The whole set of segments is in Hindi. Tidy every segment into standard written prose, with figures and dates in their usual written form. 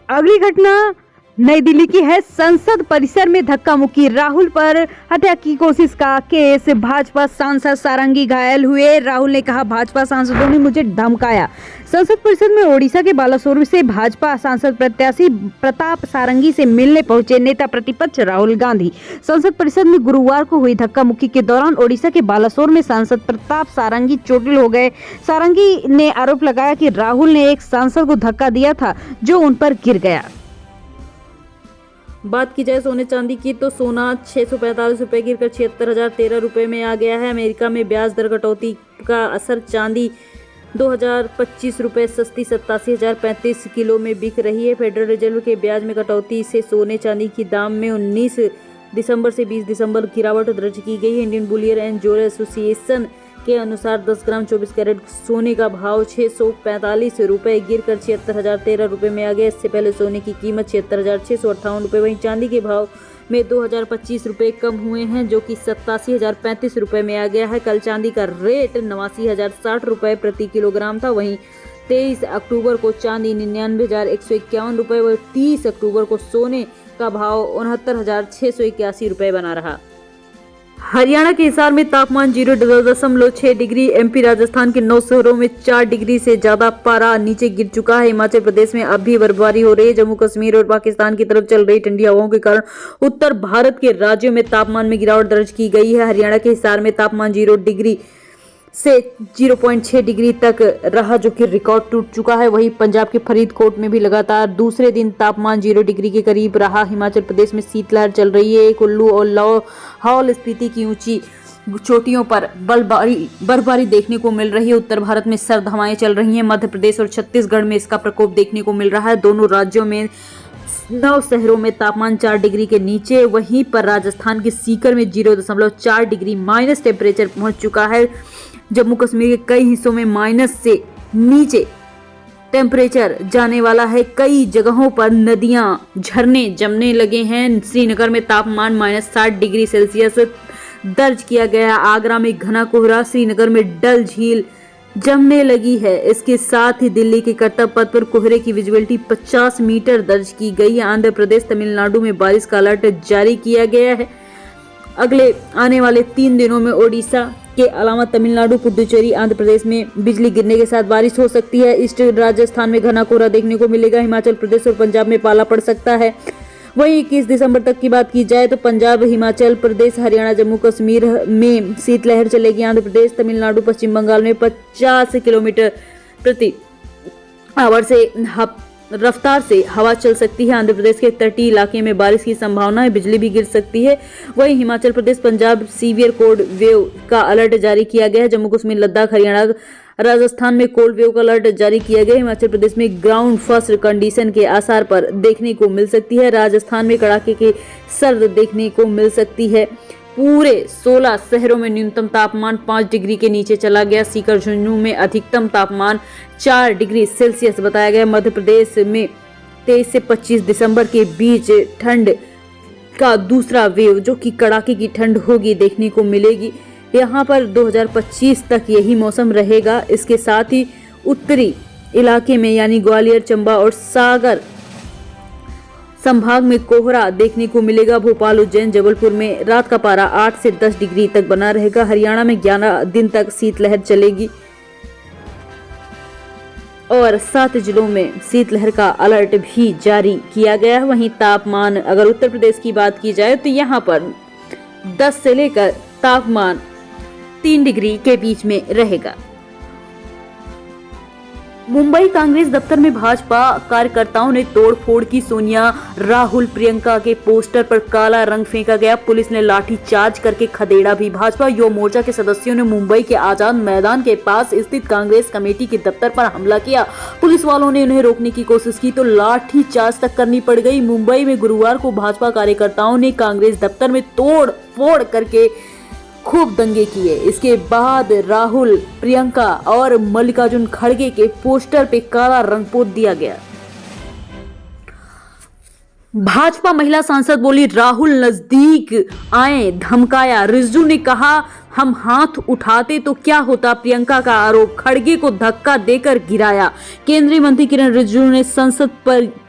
अगली घटना नई दिल्ली की है। संसद परिसर में धक्का मुक्की, राहुल पर हत्या की कोशिश का केस, भाजपा सांसद सारंगी घायल हुए। राहुल ने कहा, भाजपा सांसदों ने मुझे धमकाया। संसद परिसर में ओडिशा के बालासोर से भाजपा सांसद प्रत्याशी प्रताप सारंगी से मिलने पहुंचे नेता प्रतिपक्ष राहुल गांधी। संसद परिसर में गुरुवार को हुई धक्का मुक्की के दौरान ओडिशा के बालासोर में सांसद प्रताप सारंगी चोटिल हो गए। सारंगी ने आरोप लगाया कि राहुल ने एक सांसद को धक्का दिया था जो उन पर गिर गया। बात की जाए सोने चांदी की तो सोना 645 रुपए गिरकर 76,013 रुपए में आ गया है। अमेरिका में ब्याज दर कटौती का असर, चांदी 2025 रुपए सस्ती 87,035 किलो में बिक रही है। फेडरल रिजर्व के ब्याज में कटौती से सोने चांदी की दाम में 19 दिसंबर से 20 दिसंबर गिरावट दर्ज की गई है। Indian Boolean and jeweller association के अनुसार 10 ग्राम 24 कैरेट सोने का भाव 645 रुपए गिरकर 76,013 रुपए में आ गया। इससे पहले सोने की कीमत 76,658 रुपए, वहीं चांदी के भाव में 2,025 रुपए कम हुए हैं जो कि 87,035 रुपए में आ गया है। कल चांदी का रेट 89,060 रुपए प्रति किलोग्राम था। वहीं 23 अक्टूबर को चांदी 99,151 रुपए व 30 अक्टूबर को सोने का भाव 69,681 रुपए बना रहा। हरियाणा के हिसार में तापमान 0.6 डिग्री, एमपी राजस्थान के 9 शहरों में 4 डिग्री से ज्यादा पारा नीचे गिर चुका है। हिमाचल प्रदेश में अब भी बर्फबारी हो रही है। जम्मू कश्मीर और पाकिस्तान की तरफ चल रही ठंडी हवाओं के कारण उत्तर भारत के राज्यों में तापमान में गिरावट दर्ज की गई है। हरियाणा के हिसार में तापमान 0 डिग्री से 0.6 डिग्री तक रहा जो कि रिकॉर्ड टूट चुका है। वहीं पंजाब के फरीदकोट में भी लगातार दूसरे दिन तापमान 0 डिग्री के करीब रहा। हिमाचल प्रदेश में शीतलहर चल रही है। कुल्लू और लाहौल स्पीति की ऊंची चोटियों पर बर्फबारी देखने को मिल रही है। उत्तर भारत में सर्द हवाएं चल रही हैं। मध्य प्रदेश और छत्तीसगढ़ में इसका प्रकोप देखने को मिल रहा है। दोनों राज्यों में 9 शहरों में तापमान 4 डिग्री के नीचे, वहीं पर राजस्थान के सीकर में 0.4 डिग्री माइनस टेम्परेचर पहुंच चुका है। जम्मू कश्मीर के कई हिस्सों में माइनस से नीचे टेम्परेचर जाने वाला है। कई जगहों पर नदियां झरने जमने लगे हैं। श्रीनगर में तापमान -60 डिग्री सेल्सियस दर्ज किया गया है। आगरा में घना कोहरा, श्रीनगर में डल झील जमने लगी है। इसके साथ ही दिल्ली के कर्तव्य पथ पर कोहरे की विजिबिलिटी 50 मीटर दर्ज की गई है। आंध्र प्रदेश, तमिलनाडु में बारिश का अलर्ट जारी किया गया है। अगले आने वाले 3 दिनों में ओडिशा के अलावा तमिलनाडु, पुडुचेरी, आंध्र प्रदेश में बिजली गिरने के साथ बारिश हो सकती है। ईस्ट राजस्थान में घना कोहरा देखने को मिलेगा। हिमाचल प्रदेश और पंजाब में पाला पड़ सकता है। वहीं 21 दिसंबर तक की बात की जाए तो पंजाब, हिमाचल प्रदेश, हरियाणा, जम्मू कश्मीर में शीतलहर चलेगी। आंध्र प्रदेश, तमिलनाडु, पश्चिम बंगाल में 50 किलोमीटर प्रति आवर से रफ्तार से हवा चल सकती है। आंध्र प्रदेश के तटीय इलाके में बारिश की संभावना है, बिजली भी गिर सकती है। वहीं Himachal Pradesh, Punjab severe cold wave का अलर्ट जारी किया गया है। जम्मू कश्मीर, लद्दाख, हरियाणा, राजस्थान में कोल्ड वेव का अलर्ट जारी किया गया है। हिमाचल प्रदेश में ग्राउंड फर्स्ट कंडीशन के आसार पर देखने को मिल सकती है। राजस्थान में कड़ाके की सर्द देखने को मिल सकती है। पूरे 16 शहरों में न्यूनतम तापमान 5 डिग्री के नीचे चला गया। सीकर, झुंझुनू में अधिकतम तापमान 4 डिग्री सेल्सियस बताया गया। मध्य प्रदेश में 23 से 25 दिसंबर के बीच ठंड का दूसरा वेव जो कि कड़ाके की ठंड होगी देखने को मिलेगी। यहाँ पर 2025 तक यही मौसम रहेगा। इसके साथ ही उत्तरी इलाके में यानी ग्वालियर, चंबा और सागर संभाग में कोहरा देखने को मिलेगा। भोपाल, उज्जैन, जबलपुर में रात का पारा 8 से 10 डिग्री तक बना रहेगा। हरियाणा में 11 दिन तक शीतलहर चलेगी और 7 जिलों में शीतलहर का अलर्ट भी जारी किया गया है। वहीं तापमान अगर उत्तर प्रदेश की बात की जाए तो यहाँ पर 10 से लेकर तापमान 3 डिग्री के बीच में रहेगा। मुंबई कांग्रेस दफ्तर में भाजपा कार्यकर्ताओं ने तोड़फोड़ की। सोनिया, राहुल, प्रियंका के पोस्टर पर काला रंग फेंका गया। पुलिस ने लाठी चार्ज करके खदेड़ा भी। भाजपा युवा मोर्चा के सदस्यों ने मुंबई के आजाद मैदान के पास स्थित कांग्रेस कमेटी के दफ्तर पर हमला किया। पुलिस वालों ने उन्हें रोकने की कोशिश की तो लाठी चार्ज तक करनी पड़ गई। मुंबई में गुरुवार को भाजपा कार्यकर्ताओं ने कांग्रेस दफ्तर में तोड़ फोड़ करके खूब दंगे किए। इसके बाद राहुल, प्रियंका और मल्लिकार्जुन खड़गे के पोस्टर पे काला रंग पोत दिया गया। भाजपा महिला सांसद बोली राहुल नजदीक आए, धमकाया। रिज्जू ने कहा हम हाथ उठाते तो क्या होता, प्रियंका का आरोप। खड़गे को धक्का देकर गिराया। केंद्रीय मंत्री किरण रिज्जू ने संसद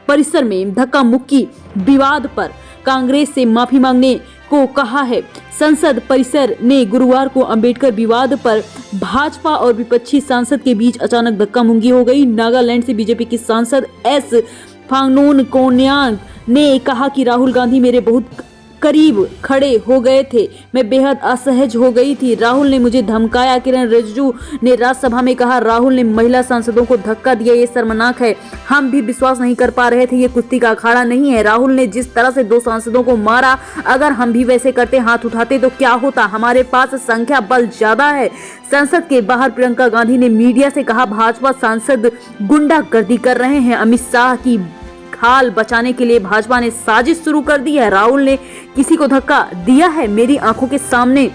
परिसर में धक्का मुक्की विवाद पर कांग्रेस से माफी मांगने को कहा है। संसद परिसर ने गुरुवार को अंबेडकर विवाद पर भाजपा और विपक्षी सांसद के बीच अचानक धक्का मुक्की हो गई। नागालैंड से बीजेपी की सांसद एस फांगनोन कोन्यांग ने कहा कि राहुल गांधी मेरे बहुत करीब खड़े हो गए थे, मैं बेहद असहज हो गई थी। राहुल ने मुझे धमकाया। किरण रिजिजू ने राज्यसभा में कहा राहुल ने महिला सांसदों को धक्का दिया, ये शर्मनाक है। हम भी विश्वास नहीं कर पा रहे थे, ये कुश्ती का अखाड़ा नहीं है। राहुल ने जिस तरह से 2 सांसदों को मारा, अगर हम भी वैसे करते, हाथ उठाते तो क्या होता। हमारे पास संख्या बल ज्यादा है। संसद के बाहर प्रियंका गांधी ने मीडिया से कहा भाजपा सांसद गुंडागर्दी कर रहे हैं। अमित शाह की खाल बचाने के लिए भाजपा ने साजिश शुरू कर दी है। राहुल ने किसी को धक्का दिया है, मेरी आंखों के सामने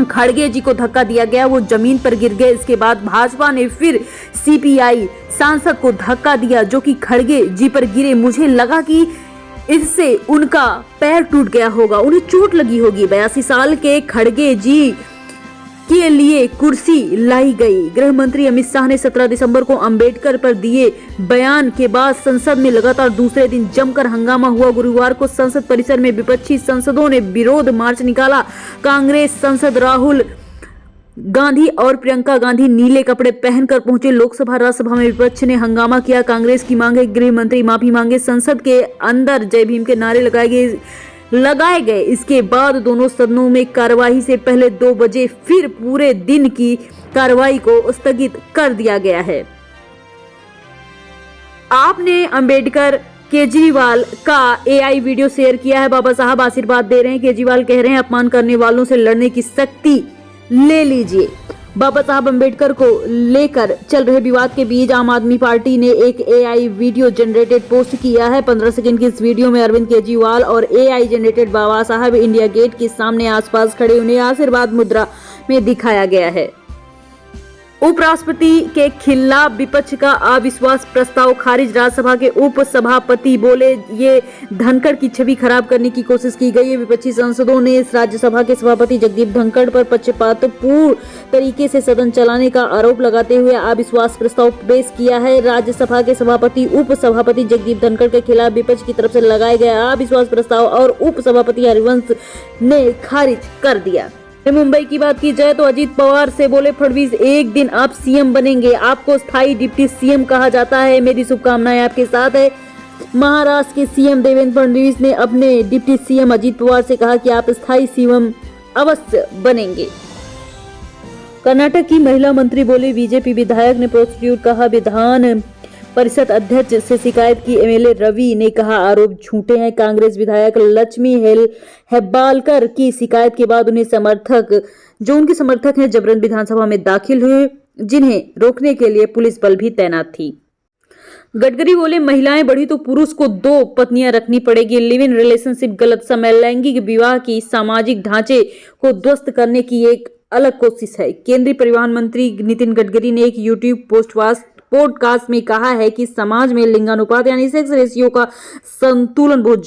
खड़गे जी को धक्का दिया गया, वो जमीन पर गिर गए। इसके बाद भाजपा ने फिर सीपीआई सांसद को धक्का दिया जो कि खड़गे जी पर गिरे। मुझे लगा कि इससे उनका पैर टूट गया होगा, उन्हें चोट लगी होगी। 82 साल के खड़गे जी के लिए कुर्सी लाई गई। गृह मंत्री अमित शाह ने 17 दिसंबर को अंबेडकर पर दिए बयान के बाद संसद में लगातार दूसरे दिन जमकर हंगामा हुआ। गुरुवार को संसद परिसर में विपक्षी सांसदों ने विरोध मार्च निकाला। कांग्रेस सांसद राहुल गांधी और प्रियंका गांधी नीले कपड़े पहनकर पहुंचे लोकसभा। राज्यसभा में विपक्ष ने हंगामा किया। कांग्रेस की मांग है गृह मंत्री माफी मांगे। संसद के अंदर जय भीम के नारे लगाए गए। इसके बाद दोनों सदनों में कार्यवाही से पहले 2 बजे फिर पूरे दिन की कार्यवाही को स्थगित कर दिया गया है। आपने अंबेडकर केजरीवाल का एआई वीडियो शेयर किया है। बाबा साहब आशीर्वाद दे रहे हैं। केजरीवाल कह रहे हैं अपमान करने वालों से लड़ने की शक्ति ले लीजिए। बाबा साहब अंबेडकर को लेकर चल रहे विवाद के बीच आम आदमी पार्टी ने एक एआई वीडियो जनरेटेड पोस्ट किया है। 15 सेकंड की इस वीडियो में अरविंद केजरीवाल और एआई जनरेटेड बाबा साहब इंडिया गेट के सामने आसपास खड़े उन्हें आशीर्वाद मुद्रा में दिखाया गया है। उपराष्ट्रपति के खिलाफ विपक्ष का अविश्वास प्रस्ताव खारिज। राज्यसभा के उप सभापति बोले ये धनखड़ की छवि खराब करने की कोशिश की गई है। विपक्षी सांसदों ने इस राज्यसभा के सभापति जगदीप धनखड़ पर पक्षपातपूर्ण तरीके से सदन चलाने का आरोप लगाते हुए अविश्वास प्रस्ताव पेश किया है। राज्यसभा के सभापति उप सभापति जगदीप धनखड़ के खिलाफ विपक्ष की तरफ से लगाए गए अविश्वास प्रस्ताव और उप सभापति हरिवंश ने खारिज कर दिया। मुंबई की बात की जाए तो अजीत पवार से बोले फडणवीस एक दिन आप सीएम बनेंगे, आपको स्थायी डिप्टी सीएम कहा जाता है, मेरी शुभकामनाएं आपके साथ है। महाराष्ट्र के सीएम देवेंद्र फडणवीस ने अपने डिप्टी सीएम अजीत पवार से कहा कि आप स्थायी सीएम अवश्य बनेंगे। कर्नाटक की महिला मंत्री बोले बीजेपी विधायक ने प्रोस्टिट्यूट कहा। विधान परिषद अध्यक्ष से शिकायत की। एमएलए रवि ने कहा आरोप झूठे हैं। कांग्रेस विधायक लक्ष्मी हेब्बालकर की शिकायत के बाद उनके समर्थक हैं जबरन विधानसभा में दाखिल हुए, जिन्हें रोकने के लिए पुलिस बल भी तैनात थी। गडकरी बोले महिलाएं बढ़ी तो पुरुष को 2 पत्नियां रखनी पड़ेगी। लिव इन रिलेशनशिप गलत समय लैंगिक विवाह की सामाजिक ढांचे को ध्वस्त करने की एक अलग कोशिश है। केंद्रीय परिवहन मंत्री नितिन गडकरी ने एक यूट्यूब पॉडकास्ट में कहा है कि समाज में लिंगानुपात यानी सेक्स रेशियो का संतुलन बहुत